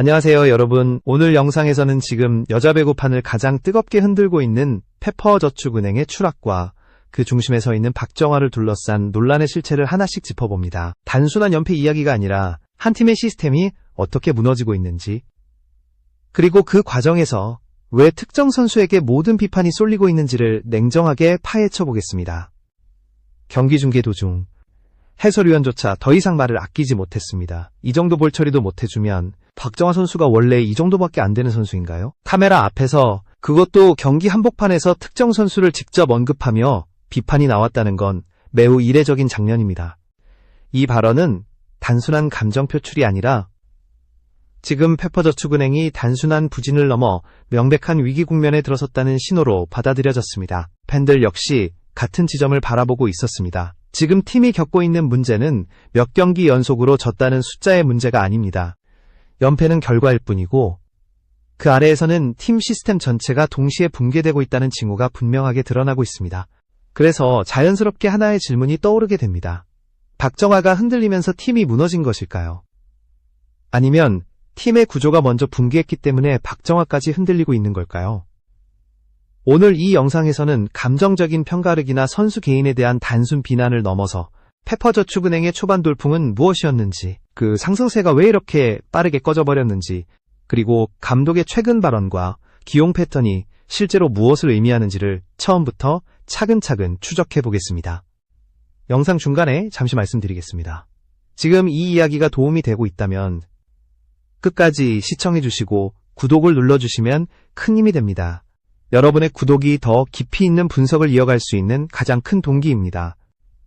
안녕하세요, 여러분. 오늘 영상에서는 지금 여자 배구판을 가장 뜨겁게 흔들고 있는 페퍼저축은행의 추락과 그 중심에 서 있는 박정아를 둘러싼 논란의 실체를 하나씩 짚어봅니다. 단순한 연패 이야기가 아니라 한 팀의 시스템이 어떻게 무너지고 있는지, 그리고 그 과정에서 왜 특정 선수에게 모든 비판이 쏠리고 있는지를 냉정하게 파헤쳐 보겠습니다. 경기 중계 도중 해설위원조차 더 이상 말을 아끼지 못했습니다. 이 정도 볼 처리도 못해주면 박정아 선수가 원래 이 정도밖에 안 되는 선수인가요? 카메라 앞에서, 그것도 경기 한복판에서 특정 선수를 직접 언급하며 비판이 나왔다는 건 매우 이례적인 장면입니다. 이 발언은 단순한 감정 표출이 아니라 지금 페퍼저축은행이 단순한 부진을 넘어 명백한 위기 국면에 들어섰다는 신호로 받아들여졌습니다. 팬들 역시 같은 지점을 바라보고 있었습니다. 지금 팀이 겪고 있는 문제는 몇 경기 연속으로 졌다는 숫자의 문제가 아닙니다. 연패는 결과일 뿐이고 그 아래에서는 팀 시스템 전체가 동시에 붕괴되고 있다는 징후가 분명하게 드러나고 있습니다. 그래서 자연스럽게 하나의 질문이 떠오르게 됩니다. 박정아가 흔들리면서 팀이 무너진 것일까요? 아니면 팀의 구조가 먼저 붕괴했기 때문에 박정아까지 흔들리고 있는 걸까요? 오늘 이 영상에서는 감정적인 편가르기나 선수 개인에 대한 단순 비난을 넘어서 페퍼저축은행의 초반 돌풍은 무엇이었는지, 그 상승세가 왜 이렇게 빠르게 꺼져버렸는지, 그리고 감독의 최근 발언과 기용 패턴이 실제로 무엇을 의미하는지를 처음부터 차근차근 추적해보겠습니다. 영상 중간에 잠시 말씀드리겠습니다. 지금 이 이야기가 도움이 되고 있다면 끝까지 시청해주시고 구독을 눌러주시면 큰 힘이 됩니다. 여러분의 구독이 더 깊이 있는 분석을 이어갈 수 있는 가장 큰 동기입니다.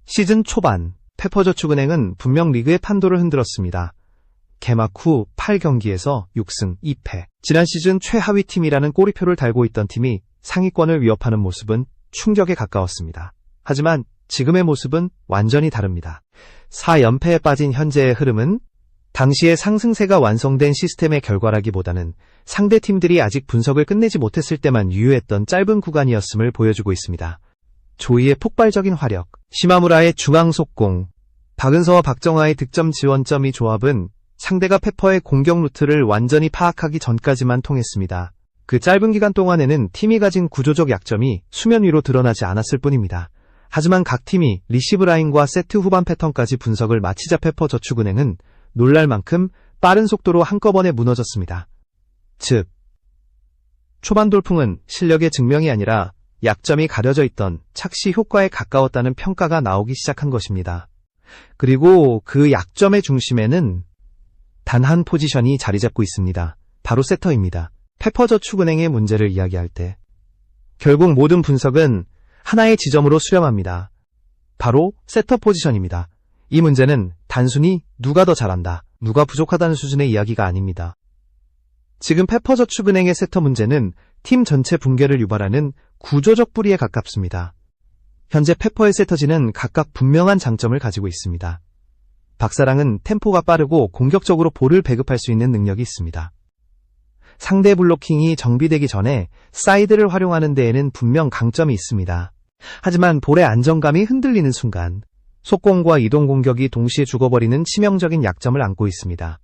시즌 초반, 페퍼저축은행은 분명 리그의 판도를 흔들었습니다. 개막 후 8경기에서 6승 2패. 지난 시즌 최하위 팀이라는 꼬리표를 달고 있던 팀이 상위권을 위협하는 모습은 충격에 가까웠습니다. 하지만 지금의 모습은 완전히 다릅니다. 4연패에 빠진 현재의 흐름은 당시의 상승세가 완성된 시스템의 결과라기보다는 상대 팀들이 아직 분석을 끝내지 못했을 때만 유효했던 짧은 구간이었음을 보여주고 있습니다. 조이의 폭발적인 화력, 시마무라의 중앙 속공, 박은서와 박정아의 득점 지원점 이 조합은 상대가 페퍼의 공격 루트를 완전히 파악하기 전까지만 통했습니다. 그 짧은 기간 동안에는 팀이 가진 구조적 약점이 수면 위로 드러나지 않았을 뿐입니다. 하지만 각 팀이 리시브 라인과 세트 후반 패턴까지 분석을 마치자 페퍼저축은행은 놀랄 만큼 빠른 속도로 한꺼번에 무너졌습니다. 즉, 초반 돌풍은 실력의 증명이 아니라 약점이 가려져 있던 착시 효과에 가까웠다는 평가가 나오기 시작한 것입니다. 그리고 그 약점의 중심에는 단 한 포지션이 자리 잡고 있습니다. 바로 세터입니다. 페퍼저축은행의 문제를 이야기할 때 결국 모든 분석은 하나의 지점으로 수렴합니다. 바로 세터 포지션입니다. 이 문제는 단순히 누가 더 잘한다, 누가 부족하다는 수준의 이야기가 아닙니다. 지금 페퍼저축은행의 세터 문제는 팀 전체 붕괴를 유발하는 구조적 뿌리에 가깝습니다. 현재 페퍼의 세터진은 각각 분명한 장점을 가지고 있습니다. 박사랑은 템포가 빠르고 공격적으로 볼을 배급할 수 있는 능력이 있습니다. 상대 블로킹이 정비되기 전에 사이드를 활용하는 데에는 분명 강점이 있습니다. 하지만 볼의 안정감이 흔들리는 순간 속공과 이동 공격이 동시에 죽어버리는 치명적인 약점을 안고 있습니다.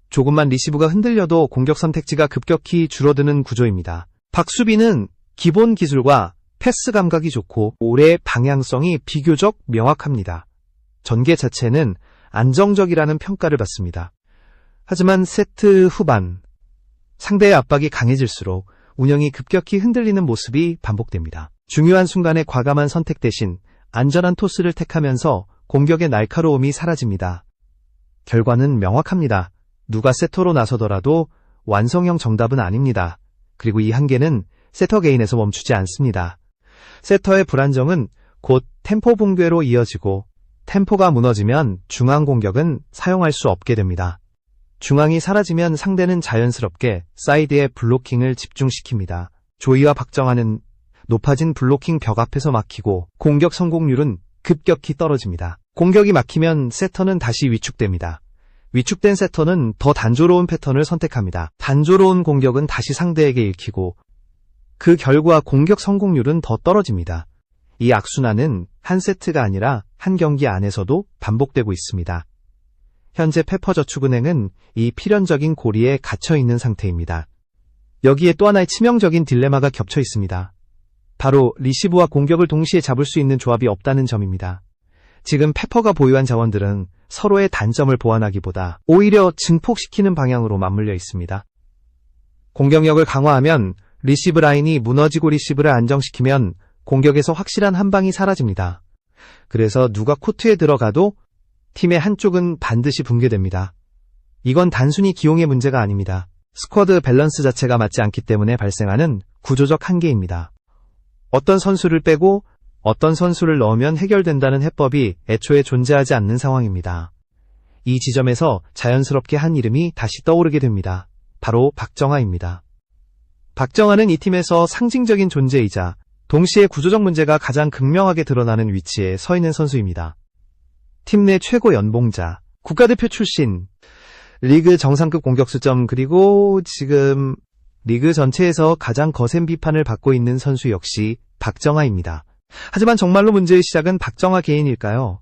조금만 리시브가 흔들려도 공격 선택지가 급격히 줄어드는 구조입니다. 박수빈은 기본 기술과 패스 감각이 좋고 볼의 방향성이 비교적 명확합니다. 전개 자체는 안정적이라는 평가를 받습니다. 하지만 세트 후반, 상대의 압박이 강해질수록 운영이 급격히 흔들리는 모습이 반복됩니다. 중요한 순간에 과감한 선택 대신 안전한 토스를 택하면서 공격의 날카로움이 사라집니다. 결과는 명확합니다. 누가 세터로 나서더라도 완성형 정답은 아닙니다. 그리고 이 한계는 세터 개인에서 멈추지 않습니다. 세터의 불안정은 곧 템포 붕괴로 이어지고, 템포가 무너지면 중앙 공격은 사용할 수 없게 됩니다. 중앙이 사라지면 상대는 자연스럽게 사이드에 블로킹을 집중시킵니다. 조이와 박정아는 높아진 블로킹 벽 앞에서 막히고 공격 성공률은 급격히 떨어집니다. 공격이 막히면 세터는 다시 위축됩니다. 위축된 세터는 더 단조로운 패턴을 선택합니다. 단조로운 공격은 다시 상대에게 읽히고 그 결과 공격 성공률은 더 떨어집니다. 이 악순환은 한 세트가 아니라 한 경기 안에서도 반복되고 있습니다. 현재 페퍼저축은행은 이 필연적인 고리에 갇혀 있는 상태입니다. 여기에 또 하나의 치명적인 딜레마가 겹쳐 있습니다. 바로 리시브와 공격을 동시에 잡을 수 있는 조합이 없다는 점입니다. 지금 페퍼가 보유한 자원들은 서로의 단점을 보완하기보다 오히려 증폭시키는 방향으로 맞물려 있습니다. 공격력을 강화하면 리시브 라인이 무너지고 리시브를 안정시키면 공격에서 확실한 한 방이 사라집니다. 그래서 누가 코트에 들어가도 팀의 한쪽은 반드시 붕괴됩니다. 이건 단순히 기용의 문제가 아닙니다. 스쿼드 밸런스 자체가 맞지 않기 때문에 발생하는 구조적 한계입니다. 어떤 선수를 빼고 어떤 선수를 넣으면 해결된다는 해법이 애초에 존재하지 않는 상황입니다. 이 지점에서 자연스럽게 한 이름이 다시 떠오르게 됩니다. 바로 박정아입니다. 박정아는 이 팀에서 상징적인 존재이자 동시에 구조적 문제가 가장 극명하게 드러나는 위치에 서 있는 선수입니다. 팀 내 최고 연봉자, 국가대표 출신, 리그 정상급 공격수점, 그리고 지금 리그 전체에서 가장 거센 비판을 받고 있는 선수 역시 박정아입니다. 하지만 정말로 문제의 시작은 박정아 개인일까요?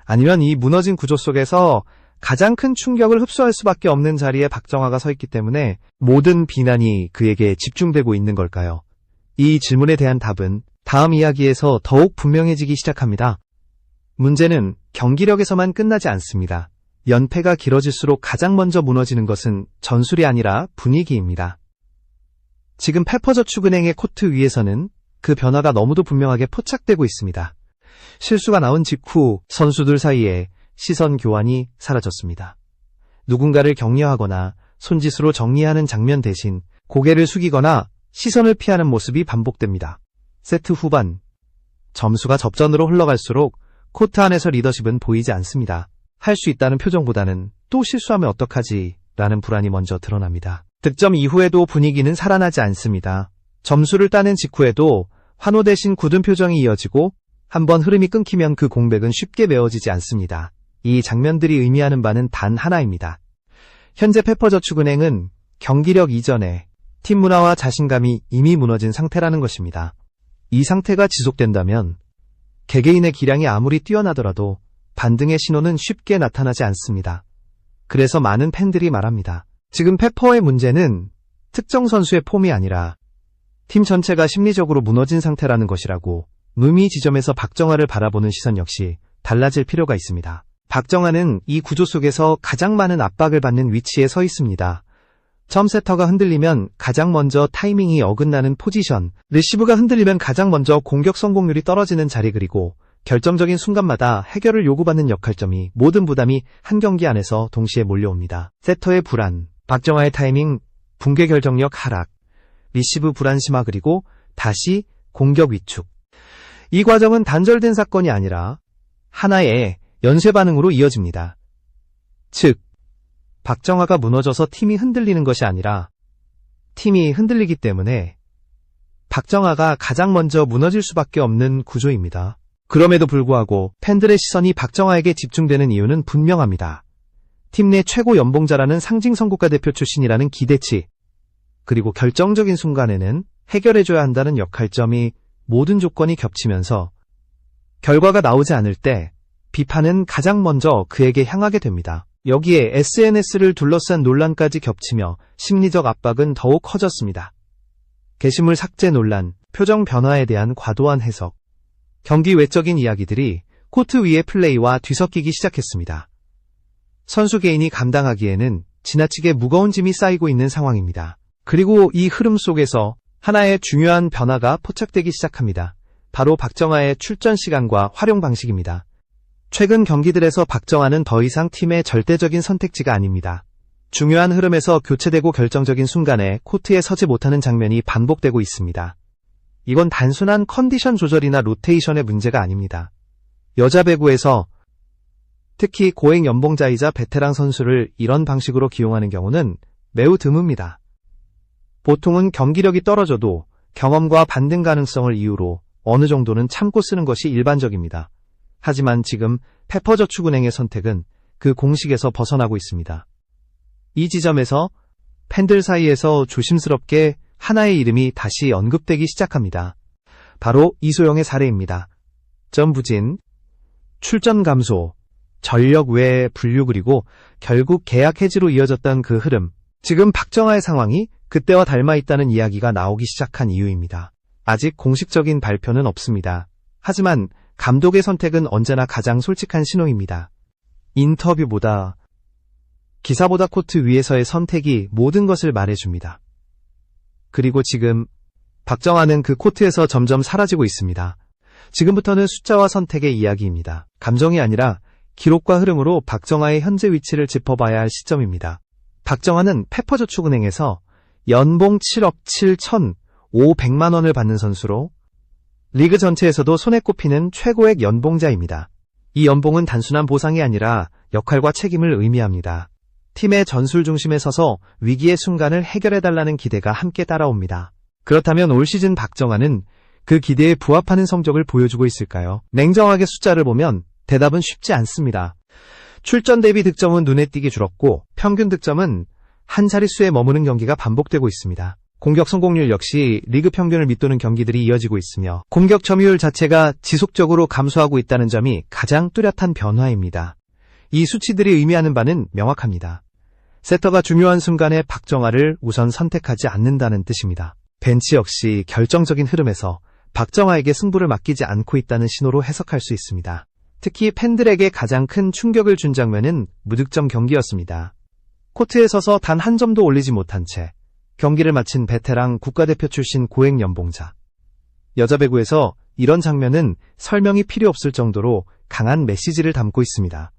아니면 이 무너진 구조 속에서 가장 큰 충격을 흡수할 수밖에 없는 자리에 박정아가 서 있기 때문에 모든 비난이 그에게 집중되고 있는 걸까요? 이 질문에 대한 답은 다음 이야기에서 더욱 분명해지기 시작합니다. 문제는 경기력에서만 끝나지 않습니다. 연패가 길어질수록 가장 먼저 무너지는 것은 전술이 아니라 분위기입니다. 지금 페퍼저축은행의 코트 위에서는 그 변화가 너무도 분명하게 포착되고 있습니다. 실수가 나온 직후 선수들 사이에 시선 교환이 사라졌습니다. 누군가를 격려하거나 손짓으로 정리하는 장면 대신 고개를 숙이거나 시선을 피하는 모습이 반복됩니다. 세트 후반, 점수가 접전으로 흘러갈수록 코트 안에서 리더십은 보이지 않습니다. 할 수 있다는 표정보다는 또 실수하면 어떡하지? 라는 불안이 먼저 드러납니다. 득점 이후에도 분위기는 살아나지 않습니다. 점수를 따낸 직후에도 환호 대신 굳은 표정이 이어지고 한번 흐름이 끊기면 그 공백은 쉽게 메워지지 않습니다. 이 장면들이 의미하는 바는 단 하나입니다. 현재 페퍼저축은행은 경기력 이전에 팀 문화와 자신감이 이미 무너진 상태라는 것입니다. 이 상태가 지속된다면 개개인의 기량이 아무리 뛰어나더라도 반등의 신호는 쉽게 나타나지 않습니다. 그래서 많은 팬들이 말합니다. 지금 페퍼의 문제는 특정 선수의 폼이 아니라 팀 전체가 심리적으로 무너진 상태라는 것이라고. 이 지점에서 박정아를 바라보는 시선 역시 달라질 필요가 있습니다. 박정아는 이 구조 속에서 가장 많은 압박을 받는 위치에 서 있습니다. 점세터가 흔들리면 가장 먼저 타이밍이 어긋나는 포지션, 리시브가 흔들리면 가장 먼저 공격 성공률이 떨어지는 자리, 그리고 결정적인 순간마다 해결을 요구받는 역할점이 모든 부담이 한 경기 안에서 동시에 몰려옵니다. 세터의 불안, 박정아의 타이밍, 붕괴 결정력 하락, 리시브 불안심화, 그리고 다시 공격 위축. 이 과정은 단절된 사건이 아니라 하나의 연쇄 반응으로 이어집니다. 즉, 박정아가 무너져서 팀이 흔들리는 것이 아니라 팀이 흔들리기 때문에 박정아가 가장 먼저 무너질 수밖에 없는 구조입니다. 그럼에도 불구하고 팬들의 시선이 박정아에게 집중되는 이유는 분명합니다. 팀 내 최고 연봉자라는 상징성 국가대표 출신이라는 기대치, 그리고 결정적인 순간에는 해결해줘야 한다는 역할점이 모든 조건이 겹치면서 결과가 나오지 않을 때 비판은 가장 먼저 그에게 향하게 됩니다. 여기에 SNS를 둘러싼 논란까지 겹치며 심리적 압박은 더욱 커졌습니다. 게시물 삭제 논란, 표정 변화에 대한 과도한 해석, 경기 외적인 이야기들이 코트 위의 플레이와 뒤섞이기 시작했습니다. 선수 개인이 감당하기에는 지나치게 무거운 짐이 쌓이고 있는 상황입니다. 그리고 이 흐름 속에서 하나의 중요한 변화가 포착되기 시작합니다. 바로 박정아의 출전 시간과 활용 방식입니다. 최근 경기들에서 박정아는 더 이상 팀의 절대적인 선택지가 아닙니다. 중요한 흐름에서 교체되고 결정적인 순간에 코트에 서지 못하는 장면이 반복되고 있습니다. 이건 단순한 컨디션 조절이나 로테이션의 문제가 아닙니다. 여자 배구에서 특히 고액 연봉자이자 베테랑 선수를 이런 방식으로 기용하는 경우는 매우 드뭅니다. 보통은 경기력이 떨어져도 경험과 반등 가능성을 이유로 어느 정도는 참고 쓰는 것이 일반적입니다. 하지만 지금 페퍼저축은행의 선택은 그 공식에서 벗어나고 있습니다. 이 지점에서 팬들 사이에서 조심스럽게 하나의 이름이 다시 언급되기 시작합니다. 바로 이소영의 사례입니다. 점 부진, 출전 감소, 전력 외의 분류 그리고 결국 계약 해지로 이어졌던 그 흐름. 지금 박정아의 상황이 그때와 닮아 있다는 이야기가 나오기 시작한 이유입니다. 아직 공식적인 발표는 없습니다. 하지만 감독의 선택은 언제나 가장 솔직한 신호입니다. 인터뷰보다, 기사보다 코트 위에서의 선택이 모든 것을 말해줍니다. 그리고 지금 박정아는 그 코트에서 점점 사라지고 있습니다. 지금부터는 숫자와 선택의 이야기입니다. 감정이 아니라 기록과 흐름으로 박정아의 현재 위치를 짚어봐야 할 시점입니다. 박정아는 페퍼저축은행에서 연봉 7억 7,500만 원을 받는 선수로 리그 전체에서도 손에 꼽히는 최고액 연봉자입니다. 이 연봉은 단순한 보상이 아니라 역할과 책임을 의미합니다. 팀의 전술 중심에 서서 위기의 순간을 해결해달라는 기대가 함께 따라옵니다. 그렇다면 올 시즌 박정아는 그 기대에 부합하는 성적을 보여주고 있을까요? 냉정하게 숫자를 보면 대답은 쉽지 않습니다. 출전 대비 득점은 눈에 띄게 줄었고 평균 득점은 한 자릿수에 머무는 경기가 반복되고 있습니다. 공격 성공률 역시 리그 평균을 밑도는 경기들이 이어지고 있으며 공격 점유율 자체가 지속적으로 감소하고 있다는 점이 가장 뚜렷한 변화입니다. 이 수치들이 의미하는 바는 명확합니다. 세터가 중요한 순간에 박정아를 우선 선택하지 않는다는 뜻입니다. 벤치 역시 결정적인 흐름에서 박정아에게 승부를 맡기지 않고 있다는 신호로 해석할 수 있습니다. 특히 팬들에게 가장 큰 충격을 준 장면은 무득점 경기였습니다. 코트에 서서 단 한 점도 올리지 못한 채 경기를 마친 베테랑 국가대표 출신 고액 연봉자. 여자 배구에서 이런 장면은 설명이 필요 없을 정도로 강한 메시지를 담고 있습니다.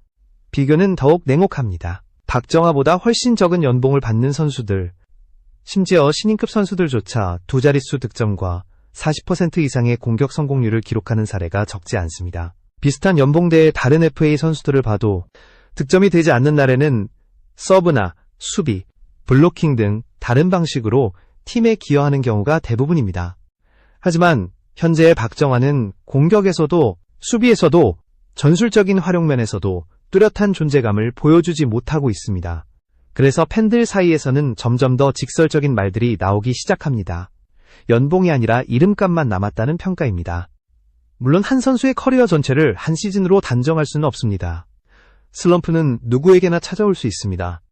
비교는 더욱 냉혹합니다. 박정아보다 훨씬 적은 연봉을 받는 선수들, 심지어 신인급 선수들조차 두 자릿수 득점과 40% 이상의 공격 성공률을 기록하는 사례가 적지 않습니다. 비슷한 연봉대의 다른 FA 선수들을 봐도 득점이 되지 않는 날에는 서브나 수비, 블로킹 등 다른 방식으로 팀에 기여하는 경우가 대부분입니다. 하지만 현재의 박정아는 공격에서도 수비에서도 전술적인 활용면에서도 뚜렷한 존재감을 보여주지 못하고 있습니다. 그래서 팬들 사이에서는 점점 더 직설적인 말들이 나오기 시작합니다. 연봉이 아니라 이름값만 남았다는 평가입니다. 물론 한 선수의 커리어 전체를 한 시즌으로 단정할 수는 없습니다. 슬럼프는 누구에게나 찾아올 수 있습니다.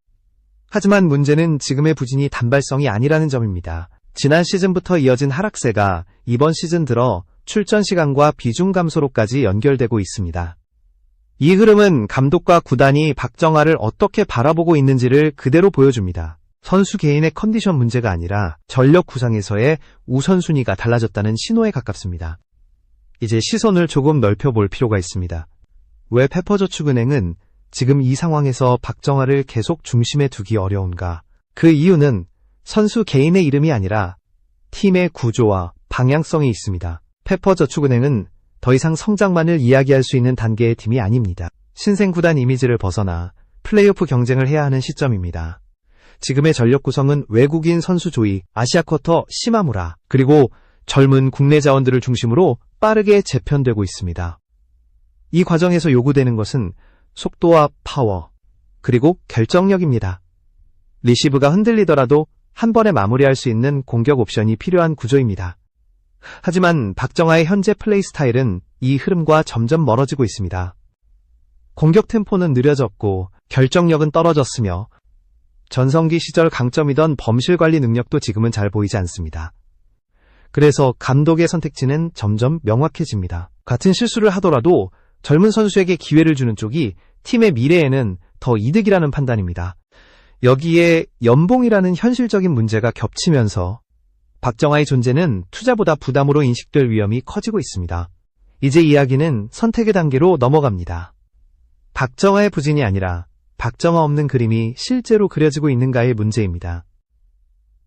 하지만 문제는 지금의 부진이 단발성이 아니라는 점입니다. 지난 시즌부터 이어진 하락세가 이번 시즌 들어 출전 시간과 비중 감소로까지 연결되고 있습니다. 이 흐름은 감독과 구단이 박정아를 어떻게 바라보고 있는지를 그대로 보여줍니다. 선수 개인의 컨디션 문제가 아니라 전력 구상에서의 우선순위가 달라졌다는 신호에 가깝습니다. 이제 시선을 조금 넓혀볼 필요가 있습니다. 왜 페퍼저축은행은 지금 이 상황에서 박정아를 계속 중심에 두기 어려운가? 그 이유는 선수 개인의 이름이 아니라 팀의 구조와 방향성이 있습니다. 페퍼저축은행은 더 이상 성장만을 이야기할 수 있는 단계의 팀이 아닙니다. 신생 구단 이미지를 벗어나 플레이오프 경쟁을 해야 하는 시점입니다. 지금의 전력 구성은 외국인 선수 조이, 아시아쿼터 시마무라, 그리고 젊은 국내 자원들을 중심으로 빠르게 재편되고 있습니다. 이 과정에서 요구되는 것은 속도와 파워, 그리고 결정력입니다. 리시브가 흔들리더라도 한 번에 마무리할 수 있는 공격 옵션이 필요한 구조입니다. 하지만 박정아의 현재 플레이 스타일은 이 흐름과 점점 멀어지고 있습니다. 공격 템포는 느려졌고 결정력은 떨어졌으며 전성기 시절 강점이던 범실 관리 능력도 지금은 잘 보이지 않습니다. 그래서 감독의 선택지는 점점 명확해집니다. 같은 실수를 하더라도 젊은 선수에게 기회를 주는 쪽이 팀의 미래에는 더 이득이라는 판단입니다. 여기에 연봉이라는 현실적인 문제가 겹치면서 박정아의 존재는 투자보다 부담으로 인식될 위험이 커지고 있습니다. 이제 이야기는 선택의 단계로 넘어갑니다. 박정아의 부진이 아니라 박정아 없는 그림이 실제로 그려지고 있는가의 문제입니다.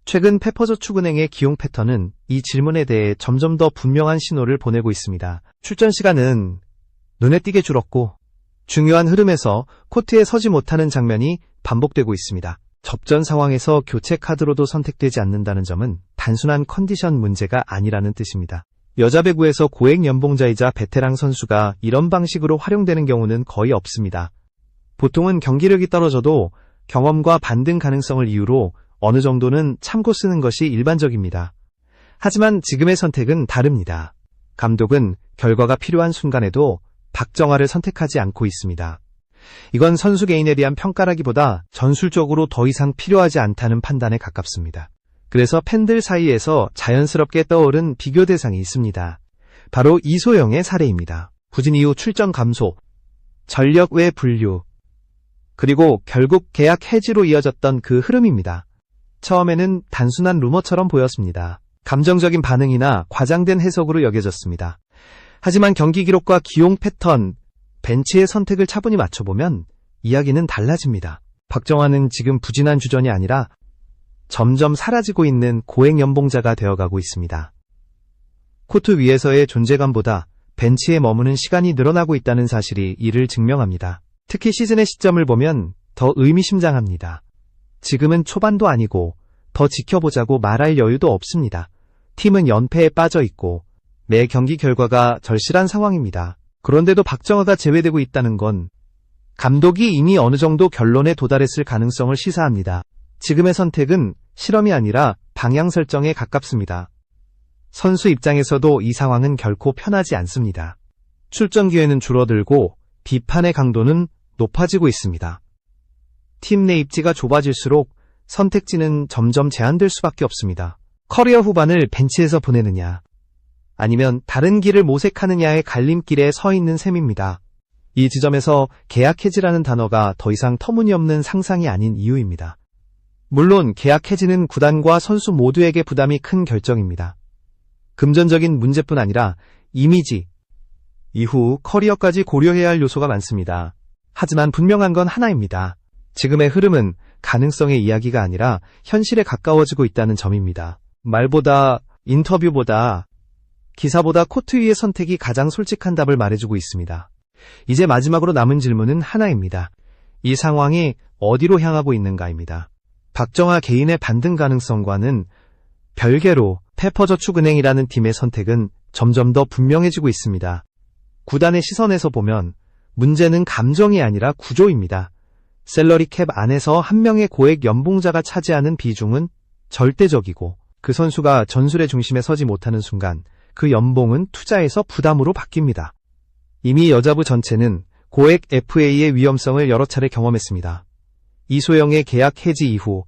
최근 페퍼저축은행의 기용 패턴은 이 질문에 대해 점점 더 분명한 신호를 보내고 있습니다. 출전 시간은 눈에 띄게 줄었고 중요한 흐름에서 코트에 서지 못하는 장면이 반복되고 있습니다. 접전 상황에서 교체 카드로도 선택되지 않는다는 점은 단순한 컨디션 문제가 아니라는 뜻입니다. 여자 배구에서 고액 연봉자이자 베테랑 선수가 이런 방식으로 활용되는 경우는 거의 없습니다. 보통은 경기력이 떨어져도 경험과 반등 가능성을 이유로 어느 정도는 참고 쓰는 것이 일반적입니다. 하지만 지금의 선택은 다릅니다. 감독은 결과가 필요한 순간에도 박정아를 선택하지 않고 있습니다. 이건 선수 개인에 대한 평가라기보다 전술적으로 더 이상 필요하지 않다는 판단에 가깝습니다. 그래서 팬들 사이에서 자연스럽게 떠오른 비교 대상이 있습니다. 바로 이소영의 사례입니다. 부진 이후 출전 감소, 전력 외 분류, 그리고 결국 계약 해지로 이어졌던 그 흐름입니다. 처음에는 단순한 루머처럼 보였습니다. 감정적인 반응이나 과장된 해석으로 여겨졌습니다. 하지만 경기 기록과 기용 패턴, 벤치의 선택을 차분히 맞춰보면 이야기는 달라집니다. 박정환은 지금 부진한 주전이 아니라 점점 사라지고 있는 고액 연봉자가 되어가고 있습니다. 코트 위에서의 존재감보다 벤치에 머무는 시간이 늘어나고 있다는 사실이 이를 증명합니다. 특히 시즌의 시점을 보면 더 의미심장합니다. 지금은 초반도 아니고 더 지켜보자고 말할 여유도 없습니다. 팀은 연패에 빠져 있고 매 경기 결과가 절실한 상황입니다. 그런데도 박정화가 제외되고 있다는 건 감독이 이미 어느 정도 결론에 도달했을 가능성을 시사합니다. 지금의 선택은 실험이 아니라 방향 설정에 가깝습니다. 선수 입장에서도 이 상황은 결코 편하지 않습니다. 출전 기회는 줄어들고 비판의 강도는 높아지고 있습니다. 팀 내 입지가 좁아질수록 선택지는 점점 제한될 수밖에 없습니다. 커리어 후반을 벤치에서 보내느냐, 아니면 다른 길을 모색하느냐의 갈림길에 서 있는 셈입니다. 이 지점에서 계약 해지라는 단어가 더 이상 터무니없는 상상이 아닌 이유입니다. 물론 계약 해지는 구단과 선수 모두에게 부담이 큰 결정입니다. 금전적인 문제뿐 아니라 이미지, 이후 커리어까지 고려해야 할 요소가 많습니다. 하지만 분명한 건 하나입니다. 지금의 흐름은 가능성의 이야기가 아니라 현실에 가까워지고 있다는 점입니다. 말보다, 인터뷰보다, 기사보다 코트 위의 선택이 가장 솔직한 답을 말해주고 있습니다. 이제 마지막으로 남은 질문은 하나입니다. 이 상황이 어디로 향하고 있는가입니다. 박정화 개인의 반등 가능성과는 별개로 페퍼저축은행이라는 팀의 선택은 점점 더 분명해지고 있습니다. 구단의 시선에서 보면 문제는 감정이 아니라 구조입니다. 셀러리 캡 안에서 한 명의 고액 연봉자가 차지하는 비중은 절대적이고 그 선수가 전술의 중심에 서지 못하는 순간 그 연봉은 투자에서 부담으로 바뀝니다. 이미 여자부 전체는 고액 FA의 위험성을 여러 차례 경험했습니다. 이소영의 계약 해지 이후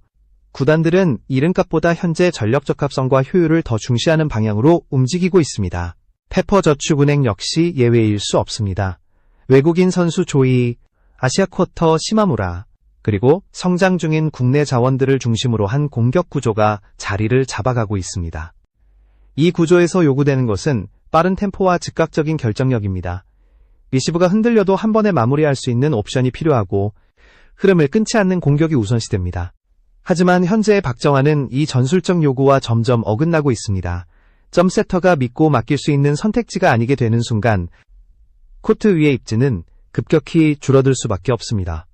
구단들은 이름값보다 현재 전력 적합성과 효율을 더 중시하는 방향으로 움직이고 있습니다. 페퍼저축은행 역시 예외일 수 없습니다. 외국인 선수 조이, 아시아쿼터 시마무라, 그리고 성장 중인 국내 자원들을 중심으로 한 공격 구조가 자리를 잡아가고 있습니다. 이 구조에서 요구되는 것은 빠른 템포와 즉각적인 결정력입니다. 리시브가 흔들려도 한 번에 마무리할 수 있는 옵션이 필요하고 흐름을 끊지 않는 공격이 우선시됩니다. 하지만 현재의 박정환은 이 전술적 요구와 점점 어긋나고 있습니다. 점세터가 믿고 맡길 수 있는 선택지가 아니게 되는 순간 코트 위의 입지는 급격히 줄어들 수밖에 없습니다.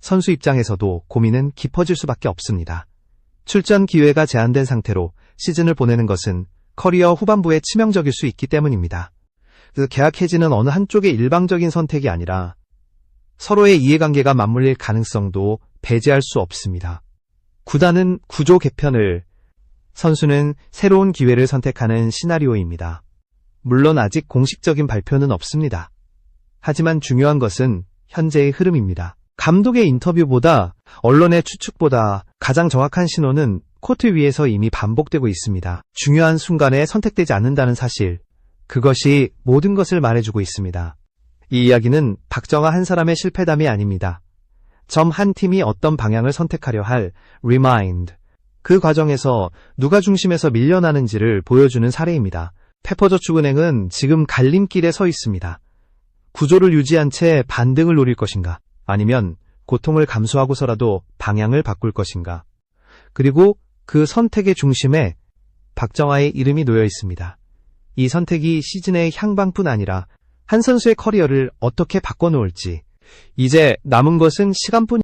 선수 입장에서도 고민은 깊어질 수밖에 없습니다. 출전 기회가 제한된 상태로 시즌을 보내는 것은 커리어 후반부에 치명적일 수 있기 때문입니다. 그래서 계약 해지는 어느 한쪽의 일방적인 선택이 아니라 서로의 이해관계가 맞물릴 가능성도 배제할 수 없습니다. 구단은 구조 개편을, 선수는 새로운 기회를 선택하는 시나리오입니다. 물론 아직 공식적인 발표는 없습니다. 하지만 중요한 것은 현재의 흐름입니다. 감독의 인터뷰보다 언론의 추측보다 가장 정확한 신호는 코트 위에서 이미 반복되고 있습니다. 중요한 순간에 선택되지 않는다는 사실, 그것이 모든 것을 말해주고 있습니다. 이 이야기는 박정화 한 사람의 실패담이 아닙니다. 점 한 팀이 어떤 방향을 선택하려 할 리마인드, 그 과정에서 누가 중심에서 밀려나는지를 보여주는 사례입니다. 페퍼저축은행은 지금 갈림길에 서 있습니다. 구조를 유지한 채 반등을 노릴 것인가, 아니면 고통을 감수하고서라도 방향을 바꿀 것인가. 그리고 그 선택의 중심에 박정화의 이름이 놓여 있습니다. 이 선택이 시즌의 향방뿐 아니라 한 선수의 커리어를 어떻게 바꿔놓을지, 이제 남은 것은 시간뿐입니다.